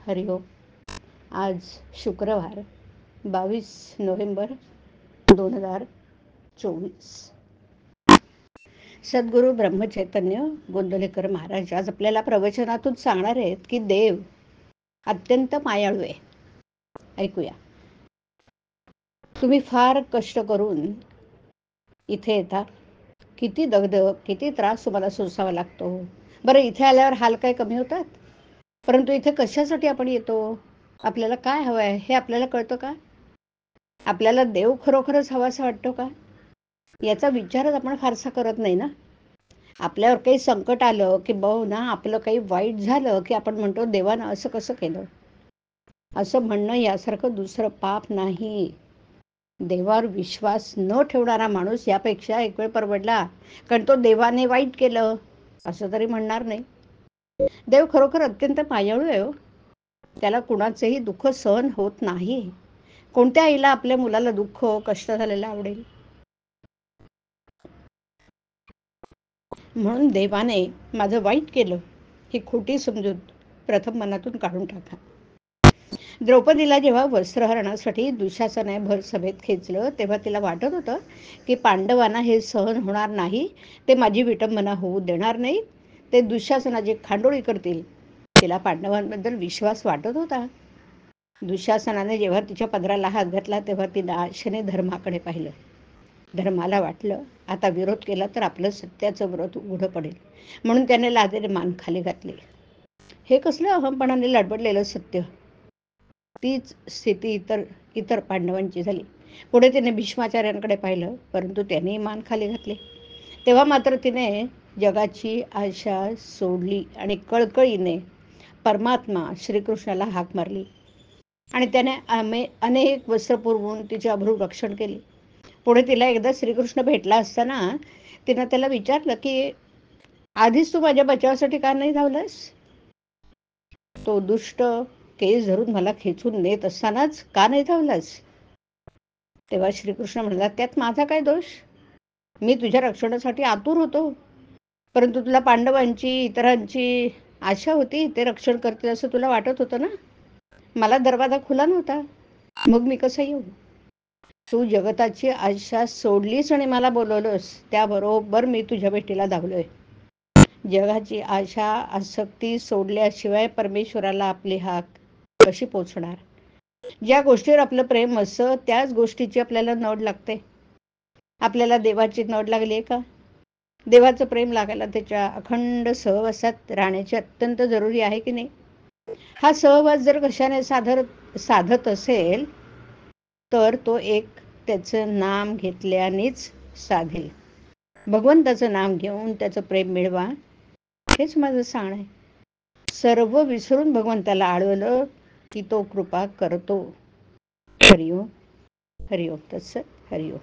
हरिओम. आज शुक्रवार 22 नोव्हेंबर 2024. सद्गुरू ब्रह्मचैतन्य गोंदवलेकर महाराज आज आपल्याला प्रवचनातून सांगणार आहेत की देव अत्यंत मायाळू आहे. ऐकूया. तुम्ही फार कष्ट करून इथे येता, किती दगदग, किती त्रास तुम्हाला सोसावा लागतो. बरं, इथे आल्यावर हाल काय कमी होतात? परंतु इथे कशासाठी आपण येतो, आपल्याला काय हवं आहे हे आपल्याला कळतं का? आपल्याला देव खरोखरच हवासा वाटतो का, याचा विचारच आपण फारसा करत नाही ना. आपल्यावर काही संकट आलं की ना आपलं काही वाईट झालं की आपण म्हणतो देवानं असं कसं केलं. असं म्हणणं यासारखं दुसरं पाप नाही. देवावर विश्वास न ठेवणारा माणूस यापेक्षा एक वेळ परवडला, कारण तो देवाने वाईट केलं असं तरी म्हणणार नाही. देव खरोखर अत्यंत मायाळू आहे. त्याला कुणाचेही दुःख सहन होत नाही. कोणत्या आईला आपल्या मुलाला दुःख कष्ट झालेलं आवडेल? म्हणून देवाने माझं वाईट केलं ही खोटी समजूत प्रथम मनातून काढून टाका. द्रौपदीला जेव्हा वस्त्रहरणासाठी दुःशासनाने भर सभेत खेचलं तेव्हा तिला वाटत होतं की पांडवांना हे सहन होणार नाही, ते माझी विटंबना होऊ देणार नाही, ते दुःशासनाची खांडोळी करतील. तिला पांडवांबद्दल विश्वास वाटत होता. दुःशासनाने जेव्हा तिच्या पदराला हात घातला तेव्हा तिने आशेने धर्माकडे पाहिलं. धर्माला वाटलं आता विरोध केला तर आपलं सत्याचं व्रत उघडं पडेल, म्हणून त्याने लादेने मान खाली घातली. हे कसलं अहमपणाने लडबडलेलं सत्य. तीच स्थिती इतर पांडवांची झाली. पुढे तिने भीष्माचार्यांकडे पाहिलं, परंतु त्यांनी मान खाली घातले. तेव्हा मात्र तिने जगाची आशा सोडली आणि कळकळीने परमात्मा श्रीकृष्णाला हाक मारली आणि त्याने अनेक वस्त्र पुरवून तिचे अभ्रू रक्षण केले. पुढे तिला एकदा श्रीकृष्ण भेटला असताना तिनं त्याला विचारलं की आधीच तू माझ्या बचावासाठी का नाही धावलास? तो दुष्ट केस धरून मला खेचून नेत असतानाच का नाही धावलास? तेव्हा श्रीकृष्ण म्हणाला, त्यात माझा काय दोष? मी तुझ्या रक्षणासाठी आतुर होतो, परंतु तुला पांडवांची इतरांची आशा होती, ते रक्षण करतील असं तुला वाटत होतं ना. मला दरवाजा खुला नव्हता, मग मी कसं येऊ? तू जगताची आशा सोडलीस आणि मला बोलवलंस, त्याबरोबर मी तुझ्या भेटीला धावलोय. जगाची आशा आसक्ती सोडल्याशिवाय परमेश्वराला आपली हाक कशी पोचणार? ज्या गोष्टीवर आपलं प्रेम असतं त्याच गोष्टीची आपल्याला नड लागते. आपल्याला देवाची नड लागली आहे का? देवाचं प्रेम लागायला त्याच्या अखंड सहवासात राहण्याची अत्यंत जरुरी आहे की नाही? हा सहवास जर कशाने साधत असेल तर तो एक त्याचं नाम घेतल्यानेच साधेल. भगवंताचं नाम घेऊन त्याचं प्रेम मिळवा, हेच माझं सांगणं आहे. सर्व विसरून भगवंताला आळवलं की तो कृपा करतो. हरिओम. हरिओम तत्सत. हरिओम.